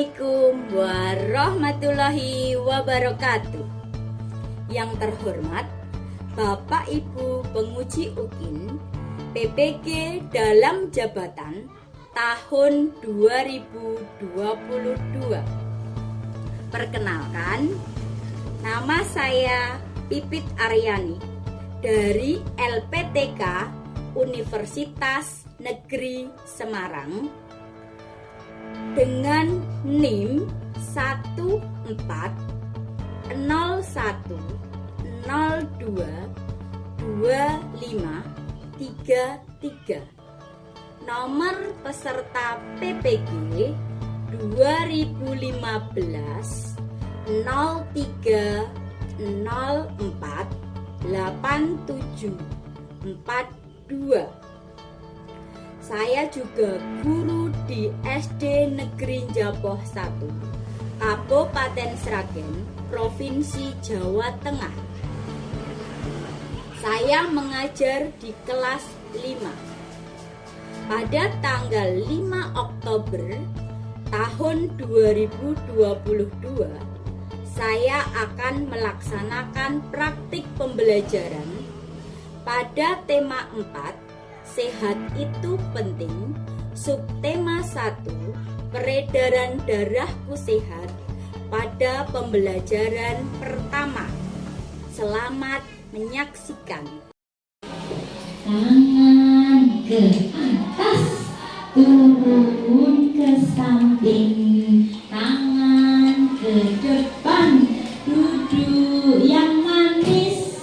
Assalamualaikum warahmatullahi wabarakatuh. Yang terhormat Bapak Ibu Penguji UKIN PPG dalam jabatan tahun 2022. Perkenalkan, nama saya Pipit Aryani dari LPTK Universitas Negeri Semarang dengan NIM 1401022533. Nomor peserta PPG 2015 03048742. Saya juga guru di SD Negeri Njapoh 1, Kabupaten Sragen, Provinsi Jawa Tengah. Saya mengajar di kelas 5. Pada tanggal 5 Oktober tahun 2022, saya akan melaksanakan praktik pembelajaran pada tema 4, Sehat itu penting, subtema 1, peredaran darahku sehat, pada pembelajaran pertama. Selamat menyaksikan. Tangan ke atas, turun ke samping, tangan ke depan, duduk yang manis.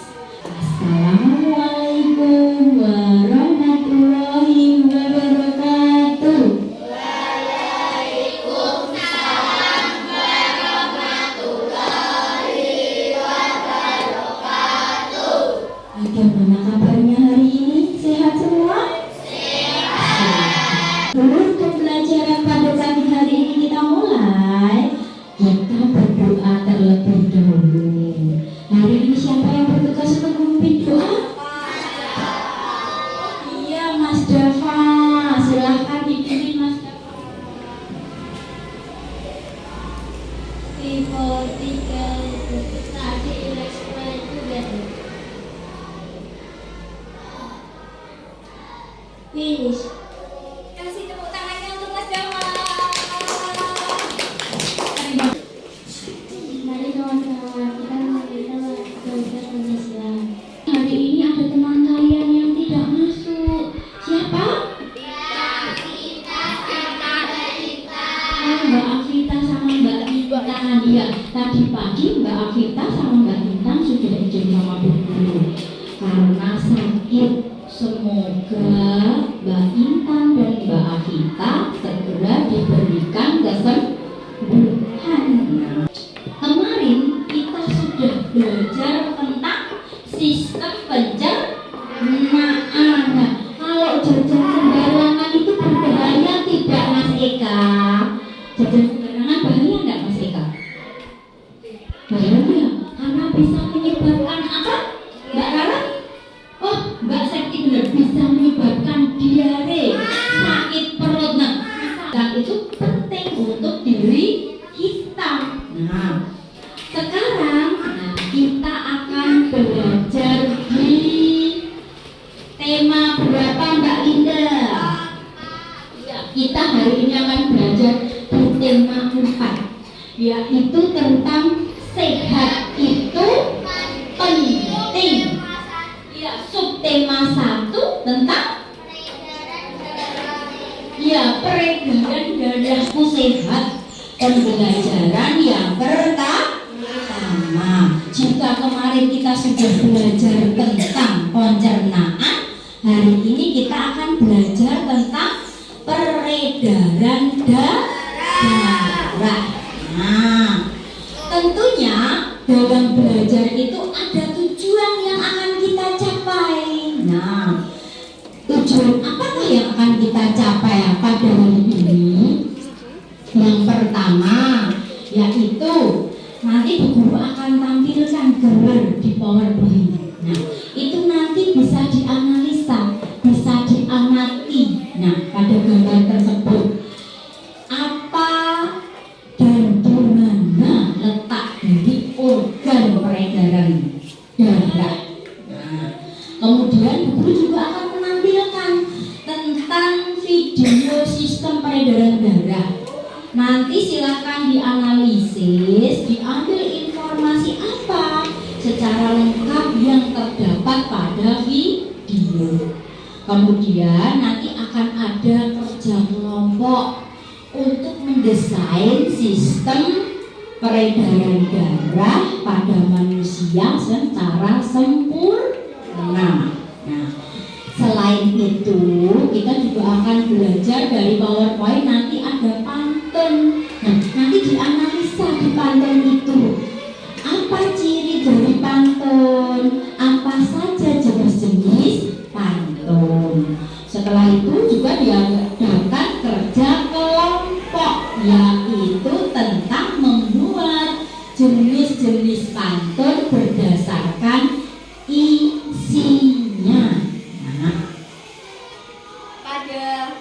Assalamualaikum warahmatullahi wabarakatuh. Waalaikumsalam warahmatullahi wabarakatuh. Bagaimana kabarnya hari ini? Sehat semua? Sehat. Sebelum pembelajaran pada pagi hari ini kita mulai, kita berdoa terlebih dahulu. Hari ini siapa yang bertugas untuk memimpin doa? Iya, Mas Dava. Silahkan dipimpin, Mas Dava. Before study, let's play together. Finish. Kasih tepuk tangannya untuk Mas Dava. Mari kawan-kawan, kita belajar Islam. Hari ini ada teman kalian yang tidak masuk. Siapa? Mbak Akita sama Mbak Bintang. Iya, tadi pagi Mbak Akita sama Mbak Bintang sudah izin sama Bu Guru karena sakit. Semoga Mbak Intan dan Mbak Akita segera diberikan kesembuhan. Kemarin kita sudah belajar tentang sistem pencernaan. Nah, kalau jajan sembarangan itu berbahaya tidak, Mas Eka? Jajan sembarangan bahaya enggak, Mas Eka? Bahaya, karena bisa menyebabkan apa, Mbak Rara? Oh, Mbak Sekti benar, bisa menyebabkan diare, sakit perut. Nah, itu penting untuk diri kita. Nah, sekarang kita akan belajar di tema berapa, Mbak Linda? Ya, kita hari ini akan belajar di tema 4, yaitu tentang sehat itu penting. Ya, subtema 1 tentang peredaran darahku sehat. Pembelajaran yang pertama. Jika kemarin kita sudah belajar tentang pencernaan, hari ini kita akan belajar tentang peredaran darah. Nah, tentunya dalam belajar itu ada tujuan yang akan kita capai. Nah, tujuan apa yang akan kita capai pada hari ini? Yang pertama yaitu nanti Bu Guru akan tampilkan gambar di PowerPoint. Nah, itu nanti bisa dianalisa, bisa diamati Kemudian guru juga akan menampilkan tentang video sistem peredaran darah. Nanti silahkan dianalisis, diambil informasi apa secara lengkap yang terdapat pada video. Kemudian nanti akan ada kerja kelompok untuk mendesain sistem peredaran darah pada manusia secara sempurna. Nah, selain itu kita juga akan belajar dari PowerPoint, nanti ada pantun. Nah, nanti dianalisa di pantun itu apa ciri dari pantun, apa saja jenis-jenis pantun. Setelah itu juga diadakan kerja kelompok, yaitu tentang membuat jenis-jenis pantun berdasarkan isinya. Nah, Pada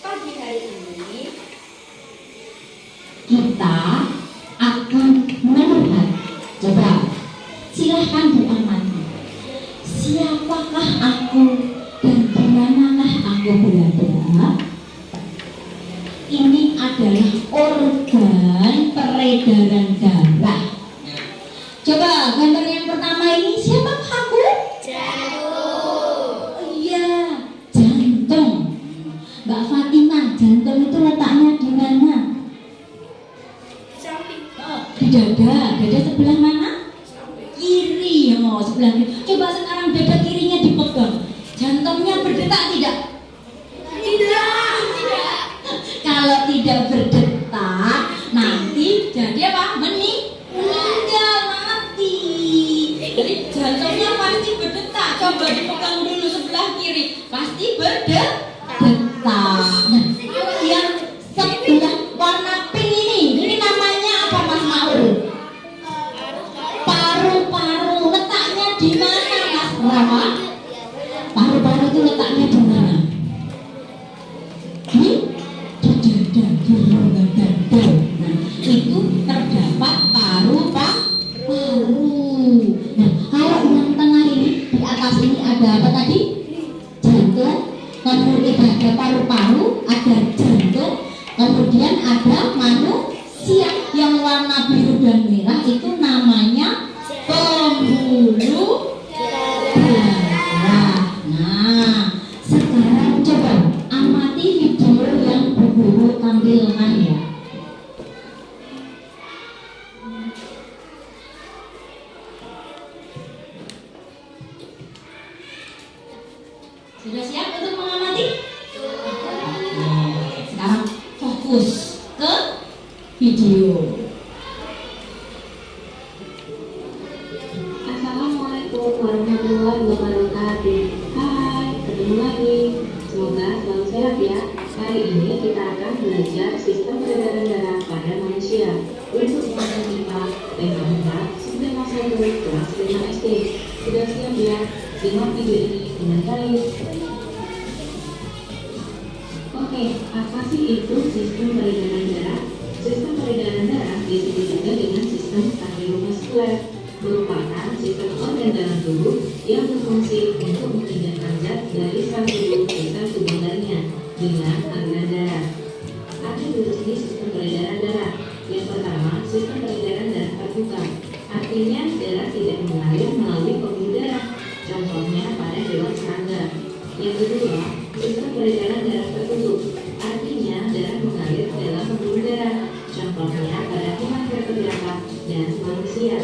pagi hari ini kita akan melihat, coba silahkan diamati, siapakah aku dan di manakah aku berada. Ini adalah organ peredaran darah. Coba gambar yang pertama ini, siapakah aku? jantung. Oh iya, jantung. Mbak Fatimah, jantung itu letaknya di mana? Samping. Oh, di dada. Dada sebelah mana? Kiri. Oh, sebelah kiri. Coba sekarang dada kirinya dipegang. Jantungnya berdetak tidak? Tidak. Kalau tidak berdetak, nanti jadi apa? Meninggal, mati. Jadi jantungnya pasti berdetak. Coba dipegang dulu sebelah kiri, pasti berdetak. Nah, yang sebelah warna pink ini namanya apa, Mas Maul? Paru-paru. Letaknya di mana, Mas Rama? Paru-paru itu letaknya di mana? Di dada, di rongga dada. Nah, itu terdapat paru-paru. Nah, kalau yang tengah ini, di atas ini ada apa tadi? Jantung. Kemudian ada paru-paru, ada jantung. Kemudian ada manusia yang warna biru dan merah, itu namanya pembuluh darah. Nah, sekarang coba amati video yang Bu Guru tampilkan ya. Sudah siap untuk mengamati? Sekarang fokus ke video. Assalamualaikum warahmatullahi wabarakatuh. Hai, ketemu lagi. Semoga selalu sehat ya. Hari ini kita akan belajar sistem peredaran darah pada manusia. Untuk pelajaran IPA, tema 4, sistem 1 kelas 5 SD. Sudah siap ya? Simak video ini dengan baik. Oke, apa sih itu sistem peredaran darah? Sistem peredaran darah disebut juga dengan sistem kardiovaskuler, merupakan sistem organ dalam tubuh yang berfungsi untuk memindahkan zat dari sel tubuh ke sel tubuh lainnya dengan aliran darah. Ada dua jenis sistem peredaran darah. Yang pertama, sistem peredaran darah terbuka, artinya darah tidak mengalir melalui pembuluh darah. Contohnya pada hewan serangga. Yang kedua, sistem peredaran darah tertutup, artinya darah mengalir dalam pembuluh darah. Contohnya pada hewan vertebrata dan manusia.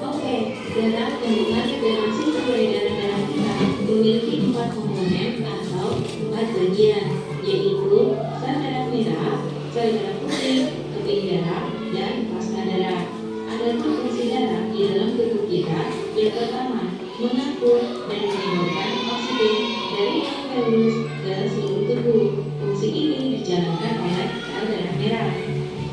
Oke, darah yang mengalir dalam sistem peredaran darah kita memiliki 4 komponen atau 4 bagian, yaitu sel darah merah, sel darah putih, keping darah, dan plasma darah. Ada fungsi darah di dalam tubuh kita. Yang pertama, mengangkut dan menyemprotkan oksigen dari alveolus ke seluruh tubuh. Fungsi ini dijalankan oleh sel darah merah.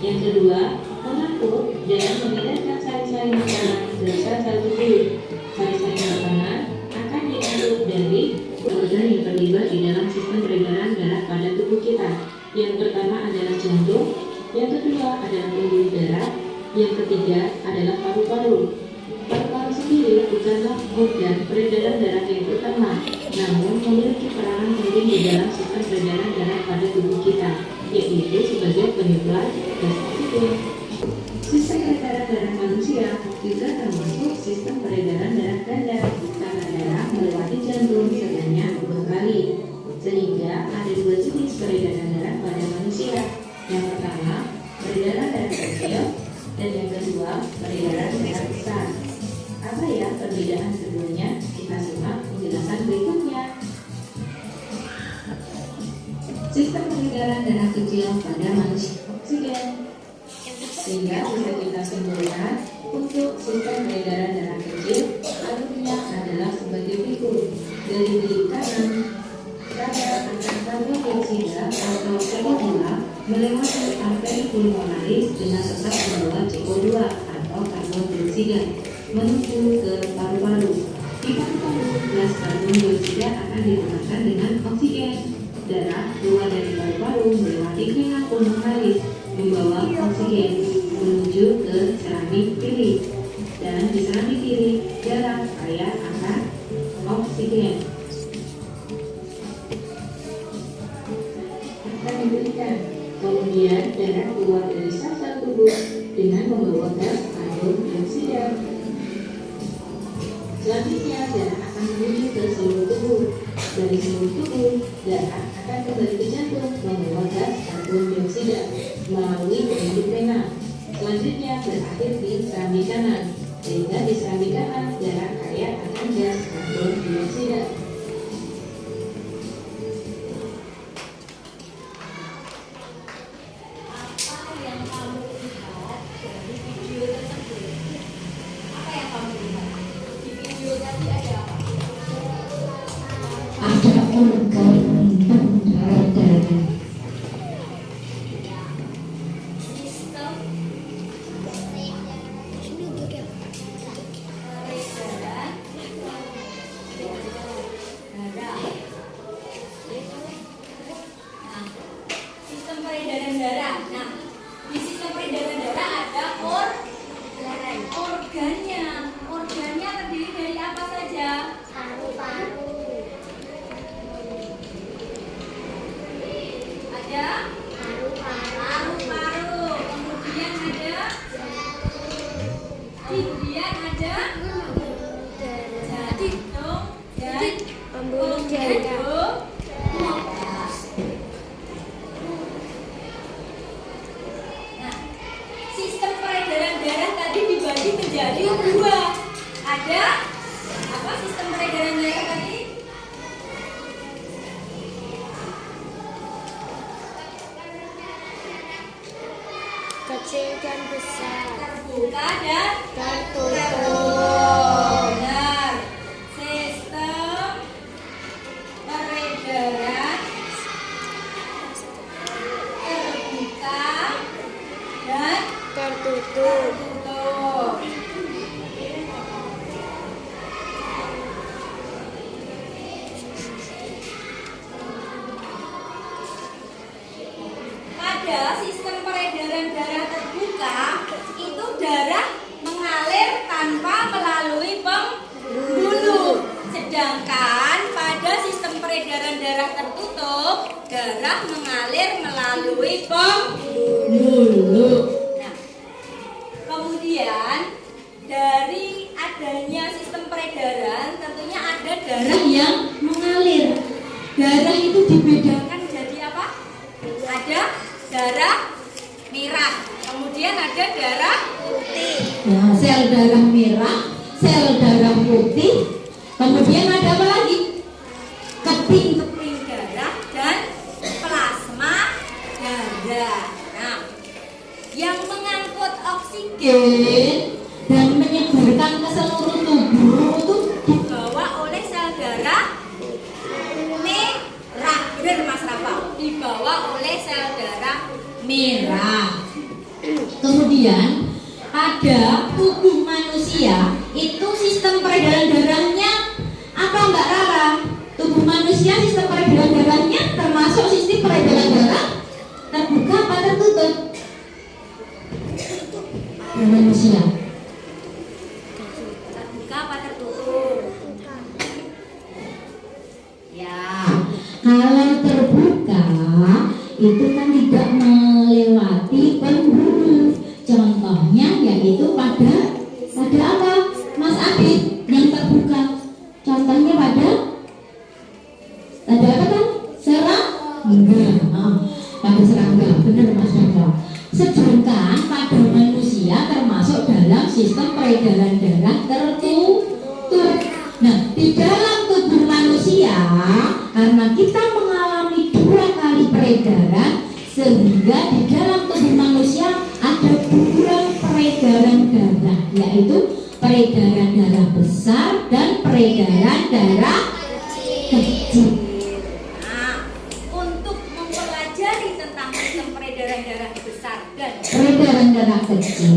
Yang kedua, mengangkut dan memindahkan sari-sari makanan ke sel-sel tubuh. Sari-sari makanan akan diangkut dari organ yang terlibat di dalam sistem peredaran darah pada tubuh kita. Yang pertama adalah jantung, yang kedua adalah pembuluh darah, yang ketiga adalah paru-paru. Paru-paru dan peredaran darahnya itu tenang, namun memiliki peranan penting di dalam sistem peredaran darah pada tubuh kita, yaitu sebagai penyuplai gas oksigen. Sistem peredaran darah manusia juga termasuk sistem peredaran darah ganda, karena darah melewati jantung sebanyak 2 kali. Sehingga ada 2 jenis peredaran darah pada manusia. Yang pertama, peredaran darah kecil, dan yang kedua, peredaran darah besar. Apa ya perbedaan keduanya? Kita simak penjelasan berikutnya. Sistem peredaran darah kecil pada manusia oksigen. Sehingga bisa kita simpulkan untuk sistem peredaran darah kecil, alurnya adalah sebagai berikut. Dari bilik kanan, darah akan karbon dioksida atau CO2 melewati arteri pulmonaris dengan tetap membawa CO2 atau karbon dioksida menuju ke paru-paru. Di paru-paru, gas karbon dioksida akan digunakan dengan oksigen. Darah keluar dari paru-paru melewati kelainan pulmonaris membawa oksigen menuju ke seramik kiri, dan di seramik kiri darah kaya akan oksigen akan diberikan. Kemudian darah keluar dari sel-sel tubuh dengan membawa gas karbon dioksida. Selanjutnya darah akan menuju ke seluruh tubuh. Dari seluruh tubuh darah akan kembali ke jantung membawa gas karbon dioksida melalui penunjuk vena. Selanjutnya berakhir di serambi kanan, sehingga di serambi kanan darah kaya akan gas karbon dioksida. Apa yang kamu lihat dari video tersebut? Apa yang kamu lihat? Di video tadi ada apa? Ada organ pembuluh darah. Sistem peredaran darah. Nah, sistem peredaran darah. Nah, di sistem peredaran darah ada organnya. Organnya terdiri dari apa saja? Paru-paru, Ada paru-paru, kemudian ada jantung dan pembuluh darah. Nah, sistem peredaran darah tadi dibagi menjadi 2. Ada apa sistem peredaran darah tadi? Kecil dan besar, Terbuka dan tertutup. benar. Sistem peredaran terbuka dan Tertutup. tertutup. Pada sistem peredaran darah terbuka, itu darah mengalir tanpa melalui pembuluh. Sedangkan pada sistem peredaran darah tertutup, darah mengalir melalui pembuluh. Nah, kemudian dari adanya sistem peredaran, tentunya ada darah yang mengalir. Darah itu dibedakan jadi apa? Ada darah merah, kemudian ada darah Putih. Nah, sel darah merah, sel darah putih, kemudian ada apa lagi? keping-keping darah dan plasma darah. Nah, yang mengangkut oksigen Dan menyebarkan ke seluruh tubuh itu dibawa oleh sel darah merah. Benar Mas Rafa, dibawa oleh sel darah merah. Kemudian pada tubuh manusia itu sistem peredaran darahnya apa Mbak Rara? Tubuh manusia sistem peredaran darahnya termasuk sistem peredaran darah terbuka apa tertutup? Manusia. terbuka apa tertutup? itu kan tidak melewati penghulu. Contohnya yaitu pada apa, Mas Adit, yang terbuka. Contohnya pada apa kan? Pada serangga, benar Mas Dava. Sedangkan pada manusia termasuk dalam sistem peredaran darah tertutup. Nah, di dalam tubuh manusia, karena kita mengalami 2 kali peredaran, sehingga di dalam tubuh manusia ada 2 peredaran darah, yaitu peredaran darah besar dan peredaran darah kecil. Peredaran darah kecil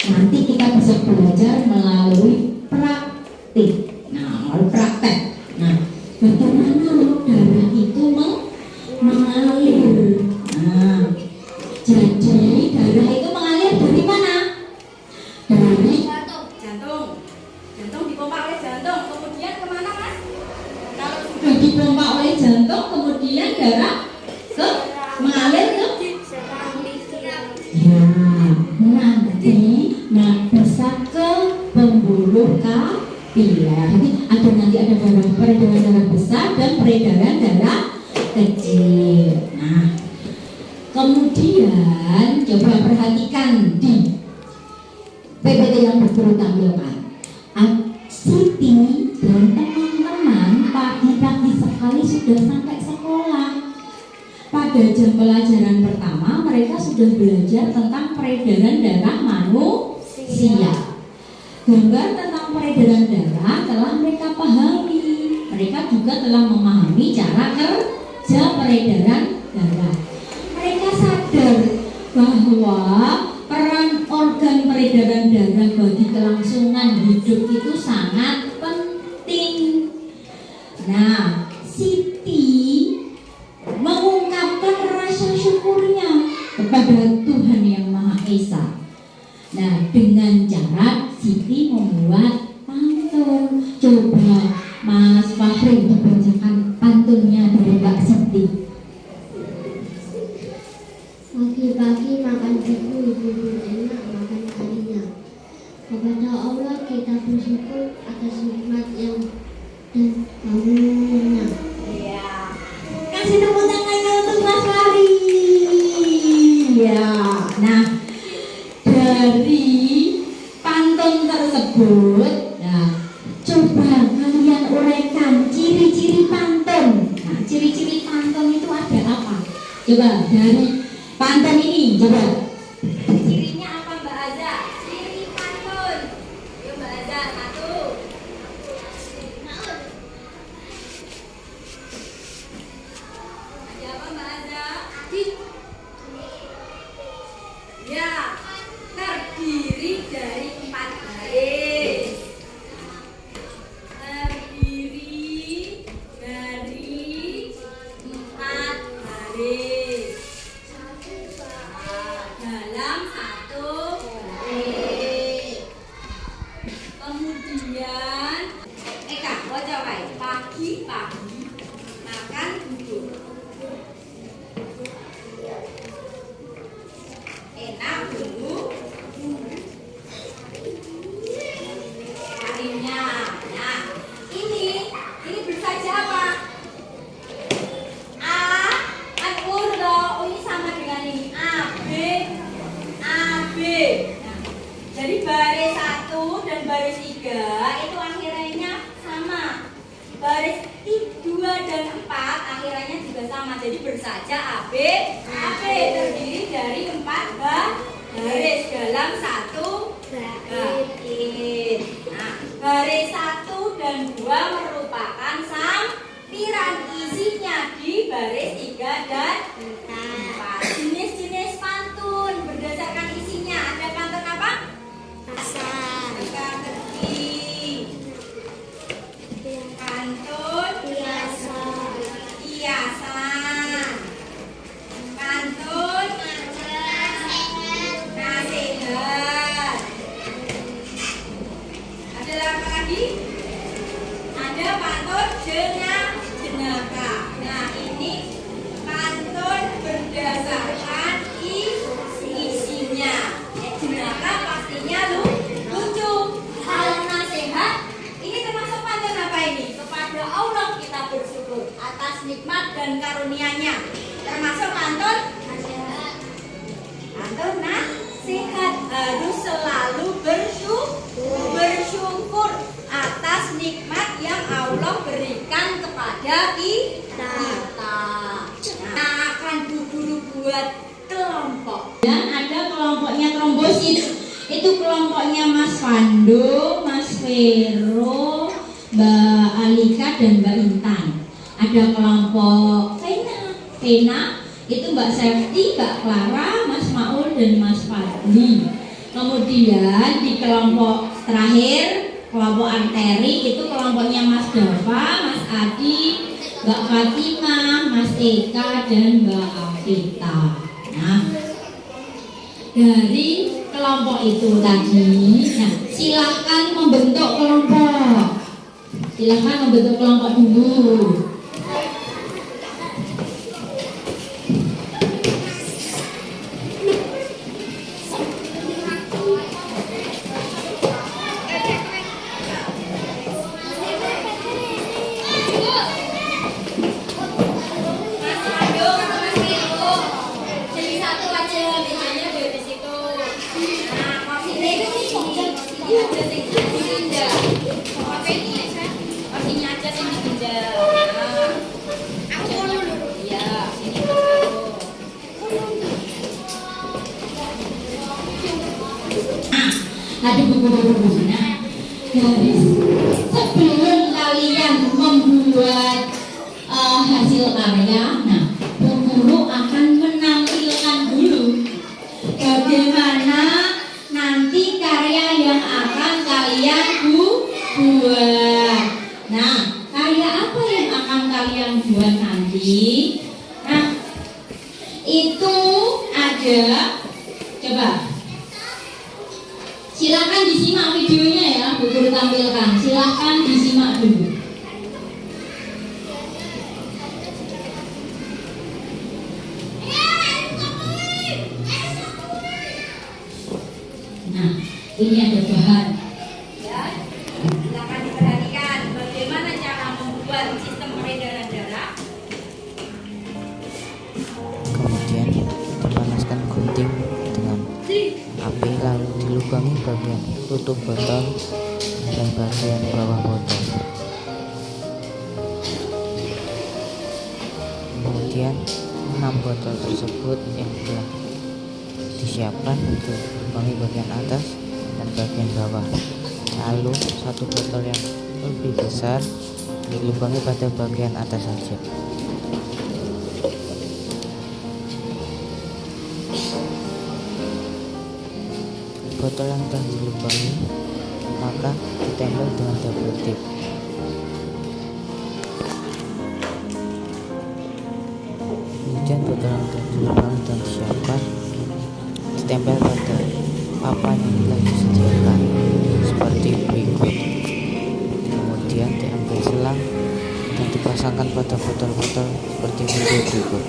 nanti kita bisa belajar melalui praktik. Melalui praktek. Bagaimana darah itu mengalir? Jadi darah itu mengalir dari mana? Dari jantung dipompa oleh jantung, kemudian kemana Mas? Kalau sudah dipompa oleh jantung, kemudian darah mengalir ke bisa ke pembuluh kapiler. Nanti ada peredaran darah besar dan peredaran darah kecil. Kemudian coba perhatikan di PPT yang berturut tampilkan. Siti dan teman-teman pagi-pagi sekali sudah sampai sekolah. Pada jam pelajaran pertama mereka sudah belajar tentang peredaran darah manusia. Gambar tentang peredaran darah telah mereka pahami. Mereka juga telah memahami cara kerja peredaran darah. Mereka sadar bahwa peran organ peredaran darah bagi kelangsungan hidup itu sangat penting. Siti mengungkapkan rasa syukurnya kepada Tuhan Yang Maha Esa. Dengan cara Siti membuat pantun. Coba Mas Fahri dibacakan pantunnya dari Mbak Siti. Pagi-pagi makan tebu, ibu enak makan kalinya. Kepada Allah kita bersyukur atas nikmat yang dan karunia. Kasih tepuk tangannya untuk Mas Fahri. Dari pantun tersebut, coba kalian uraikan ciri-ciri pantun. Ciri-ciri pantun itu ada apa? Coba dari pantun ini, coba. cirinya apa Mbak Aza? Ciri pantun. Yuk Mbak Aza, 1. Ada apa Mbak Aza? Ya, terdiri dari 4 baris. Terdiri dari 4 baris dalam 1 baris. Kemudian Eka, baca wae. Pagi-pagi makan bubur. Enak dulu harinya. Ini bersaja apa? A kan urut, ini sama dengan ini A B. Jadi baris 1 dan baris 3 itu akhirnya sama. Baris 2 dan 4 akhirnya juga sama. Jadi bersaja AB terdiri dari 4 baris dalam 1 baris. Baris 1 dan 2 merupakan sampiran, isinya di baris 3 dan 4. Jenis-jenis pantun berdasarkan isinya. Ada pantun apa? Teka-teki. Pantun hiasan. Pantun nasihat. Ada apa lagi? Ada pantun jenaka. Ini pantun berdasarkan isinya. Jenaka pastinya lucu. Kalau nasihat ini termasuk pantun apa ini? Kepada Allah kita bersyukur atas nikmat dan karunia-Nya. Termasuk pantun nasihat. Pantun nasihat harus selalu bersyukur atas nikmat yang Allah berikan kepada kita. Nah, akan guru buat kelompok. Dan ada kelompoknya trombosit. Itu kelompoknya Mas Fando, Mas Vero, Mbak Alika dan Mbak Intan. Ada kelompok Vena, itu Mbak Septi, Mbak Clara, Mas Maul dan Mas Fadli. Kemudian di kelompok terakhir, kelompok arteri, itu kelompoknya Mas Dava, Mas Adi, Mbak Fatimah, Mas Eka dan Mbak Afita. Nah, dari kelompok itu tadi, nah, silahkan membentuk kelompok. Silahkan membentuk kelompok dulu. Nah, dari sebelum kalian membuat hasil karya, nah, Bu Guru akan menampilkan dulu bagaimana nanti karya yang akan kalian buat. Nah, karya apa yang akan kalian buat nanti? Nah, itu ada, coba silakan disimak videonya ya, Bu Guru tampilkan. Silakan disimak dulu. Nah, ini ada bahan. Ya, silakan diperhatikan bagaimana cara membuat sistem peredaran darah. Kemudian dipanaskan gunting dengan api, lalu dilubangi bagian tutup botol dan bagian bawah botol. Kemudian 6 botol tersebut yang telah disiapkan dilubangi bagian atas dan bagian bawah. Lalu 1 botol yang lebih besar dilubangi pada bagian atas saja. Botol yang telah dilubangi maka ditempel dengan double tip. Kemudian botol yang telah dilubangi dan disiapkan ditempel pada papan yang telah disediakan seperti berikut. Kemudian diambil selang dan dipasangkan pada botol-botol seperti video berikut.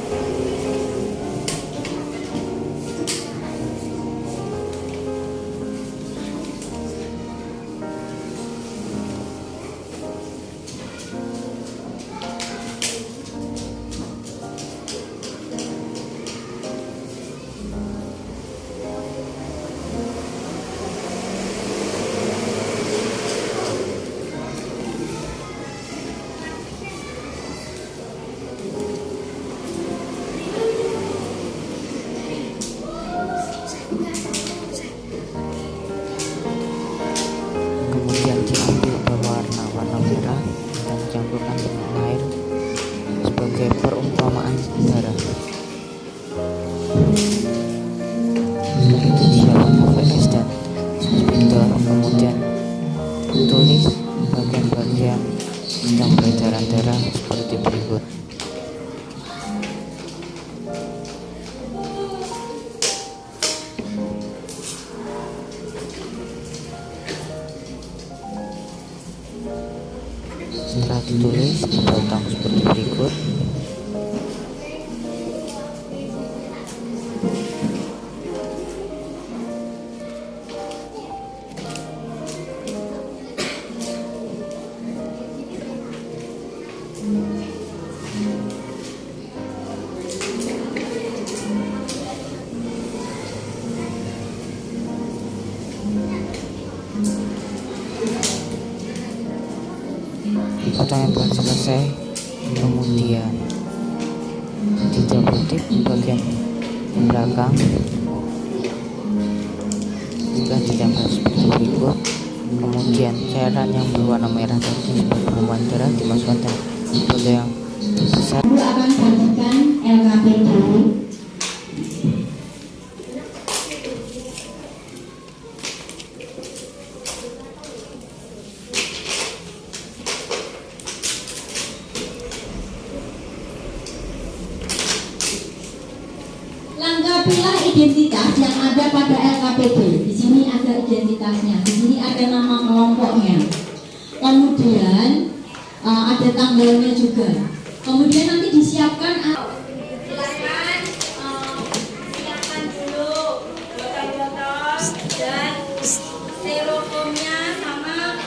Kemudian diambil warna merah dan dicampurkan dengan air sebagai perumpamaan darah. Setelah itu disiapkan VS dan spidol, kemudian tulis bagian-bagian tentang peredaran darah seperti berikut. Setelah ditulis, dipotong seperti berikut. potong yang telah selesai. Kemudian ditabuti bagian belakang. Setelah ditempel seperti berikut, kemudian cairan yang berwarna merah tadi sebagai pemantara dimasukkan dalam botol yang besar. Aku akan bagikan LKPD. Lengkapilah identitas yang ada pada LKPD. Di sini ada identitasnya, di sini ada nama kelompoknya. Kemudian ada tanggalnya juga. Kemudian nanti disiapkan. Silakan siapkan dulu botol-botol dan styrofoamnya sama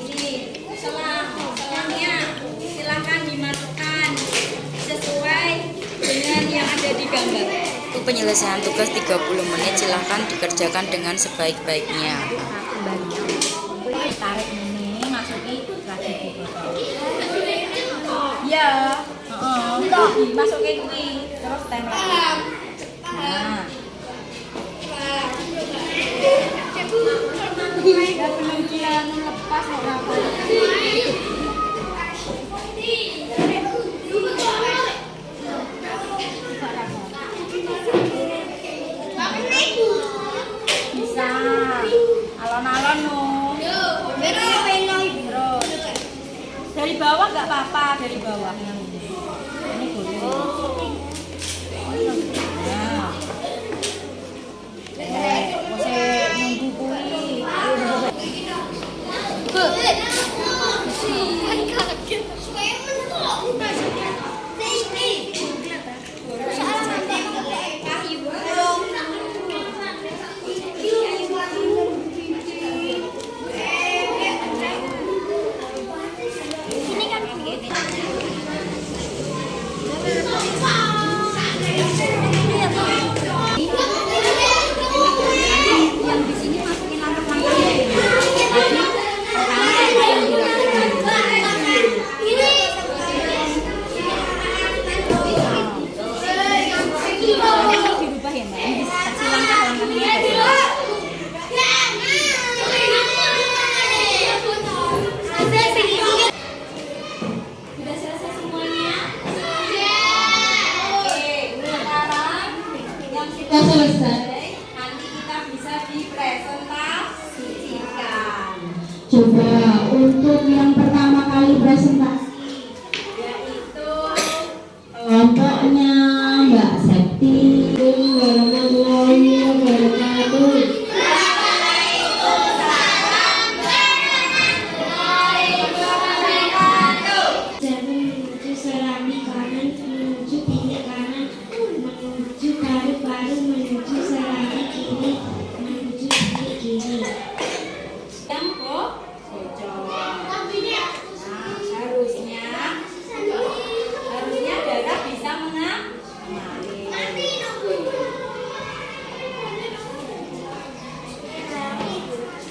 ini selangnya. Silakan dimasukkan sesuai dengan yang ada di gambar. Untuk penyelesaian tugas 30 menit silahkan dikerjakan dengan sebaik-baiknya. Tarik ini, masukin lagi di botol. Ya, masukin ini, terus tempel. Nah, ya belum dia lepas mau apa? Bisa, alon-alon no. Dari bawah nggak apa-apa, dari bawah. Ini boleh. Nah, masih nunggu kuih. Yang di sini masukin langkah-langkahnya. Dirubah ya, Mbak. Ini kasih langkah-langkahnya. Sudah selesai semuanya? Oke, sekarang yang sudah selesai, nanti kita bisa dipresentasikan. Coba untuk yang pertama kali presentasi, Yaitu kelompoknya Mbak Septi. Warahmatullahi wabarakatuh. Menuju serambi kanan, menuju pinggir kanan, menuju paru-paru, menuju serambi kiri, menuju pinggir kiri. yang bocor. Nah, harusnya darah bisa mengalir.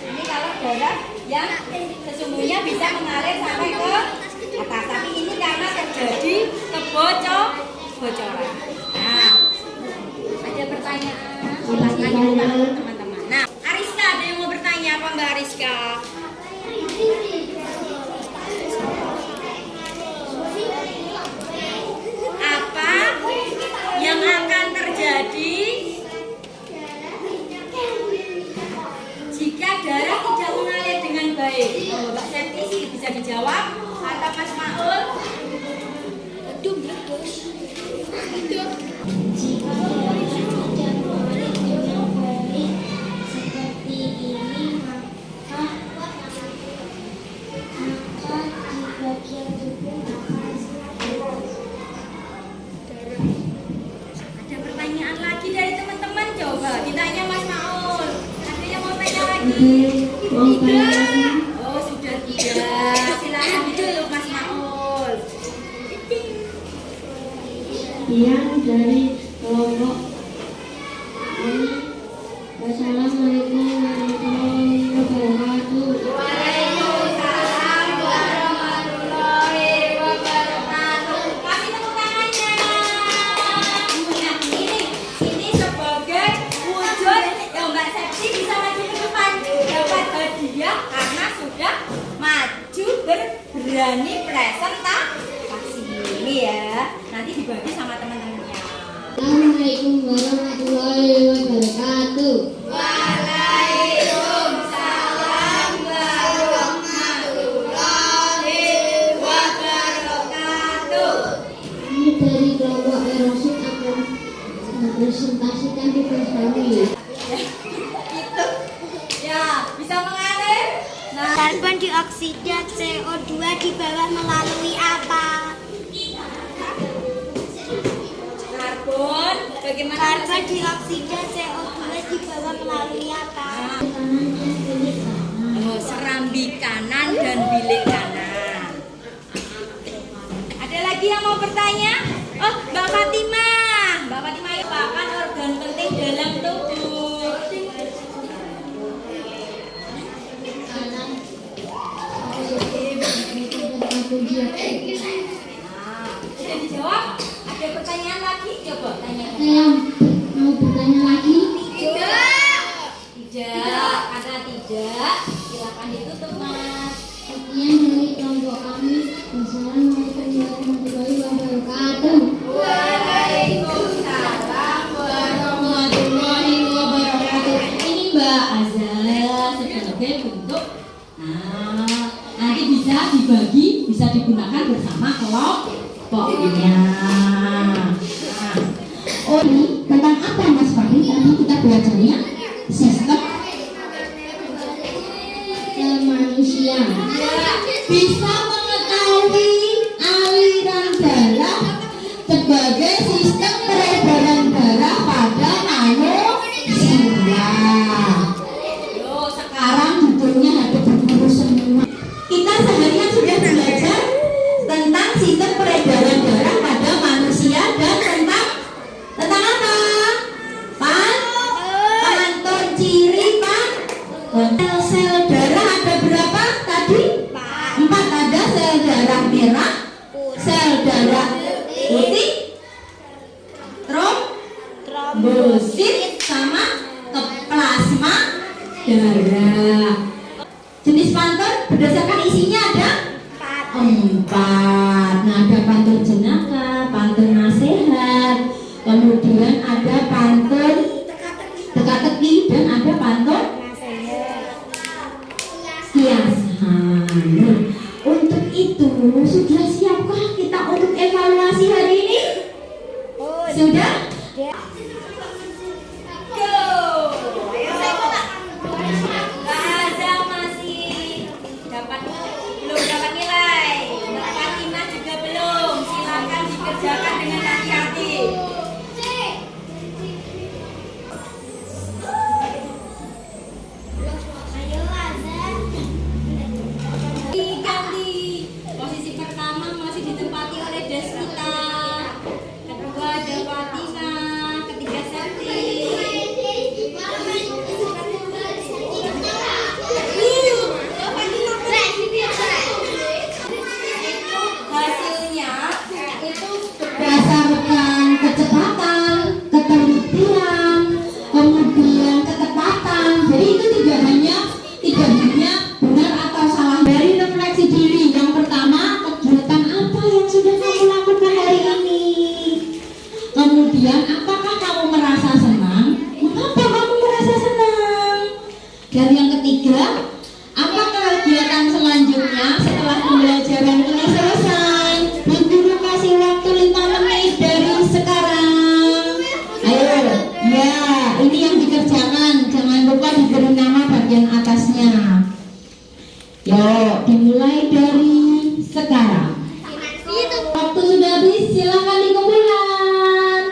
Ini kalau darah yang sesungguhnya bisa mengalir sampai ke atas, tapi ini karena terjadi kebocoran. Nah, ada pertanyaan? Silakan teman-teman. Nah, Ariska, ada yang mau bertanya apa Mbak Ariska? Apa yang akan terjadi jika darah tidak mengalir dengan baik? Oh, Mbak Septi sih bisa dijawab atau Mas Maul? Jika darah tidak mengalir dengan baik seperti ini, maka di bagian tubuh akan Ada pertanyaan lagi dari teman-teman? Coba ditanya Mas Maul. Ada yang mau tanya lagi? Oh, sudah tidak. Silakan ditutup Mas Maul. yang dari kelompok ini. Wassalamualaikum warahmatullahi wabarakatuh. Waalaikumsalam warahmatullahi berani presentasi ini ya. Nanti dibagi sama teman-temannya. Assalamualaikum warahmatullahi wabarakatuh. Waalaikumsalam warahmatullahi wabarakatuh. Kami dari kelompok Erosin akan mempresentasikan tugas kami. Itu ya bisa mengalir. Nah, Karbon dioksida CO2 dibawa melalui apa? karbon bagaimana? Karbon dioksida CO2 dibawa melalui apa? Oh, serambi kanan dan bilik kanan. Ada lagi yang mau bertanya? Oh, Mbak Fatimah. Mbak Fatimah merupakan organ penting dalam tubuh. Nah, sudah dijawab? Ada pertanyaan lagi? Coba tanya. Saya mau bertanya lagi. Tidak. Karena tidak, silakan ditutup, Mas. Sekian dari kelompok kami. Wassalamualaikum warahmatullahi wabarakatuh. Waalaikumsalam warahmatullahi wabarakatuh. Ini Mbak Azhar sebagai bentuk nanti bisa dibagi, bisa digunakan bersama kelompoknya. Oh ini tentang apa Mas Fahri? Tadi kita belajarnya sistem Manusia. bisa mengetahui aliran darah sebagai sistem peredaran darah pada manusia. Sekarang judulnya ada berburu semua. Kita seharian sudah belajar tentang sistem peredaran darah pada manusia dan tentang apa? Pantun ciri sel darah ada berapa tadi? 4. Ada sel darah merah, sel darah putih, trombosit sama plasma darah. Jenis pantun berdasarkan isinya ada 4. Nah, ada pantun jenaka, pantun nasihat, kemudian ada pantun teka-teki dan ada pantun kiasan. Nah, untuk itu sudah siapkah kita untuk evaluasi hari ini? Sudah? Go. Ayo. Mbak Azhar masih belum dapat nilai. Mbak Fatimah juga belum. Silakan dikerjakan dengan hati-hati. Diganti. Posisi pertama masih ditempati oleh Deswita. Kedua ada Fatimah. Ketiga Septi. Hasilnya itu Berdasarkan kecepatan, ketelitian, kemudian ketepatan. Jadi itu tidak hanya benar atau salah. Dari refleksi diri, yang pertama, kegiatan apa yang sudah kamu lakukan hari ini? Kemudian apakah kamu merasa senang? Mengapa kamu merasa senang? Dan yang ketiga, apa kegiatan selanjutnya setelah pembelajaran ini selesai? Bu Guru kasih waktu 5 menit dari sekarang. Ayo, ya, ini yang dikerjakan. Jangan lupa diberi nama bagian atasnya. Yuk, dimulai dari sekarang. Waktu sudah habis, silakan dikumpulkan.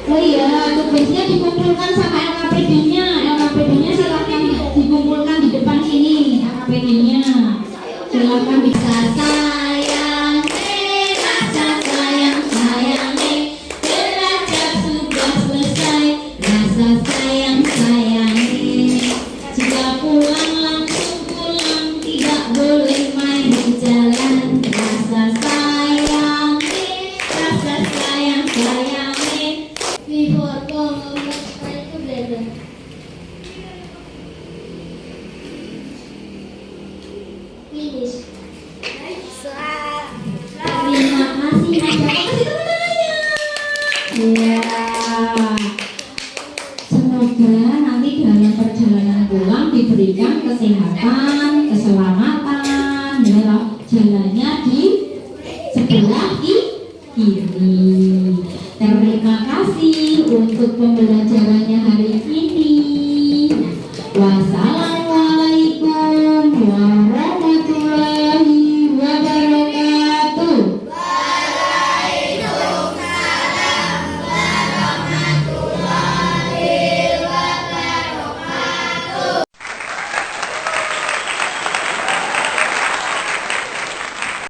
Oh iya, tugasnya dikumpulkan sama LKPD-nya. LKPD-nya silakan dikumpulkan di depan sini. LKPD-nya silakan bisa sayang, rasa sayang, belajar sudah selesai. Rasa sayang, jika pulang langsung pulang, tidak boleh main di jalan. Rasa sayang, Before go, let's try to Ya, semoga nanti dalam perjalanan pulang diberikan kesehatan, keselamatan, ya, jalannya di sebelah kiri. Terima kasih untuk pembelajarannya hari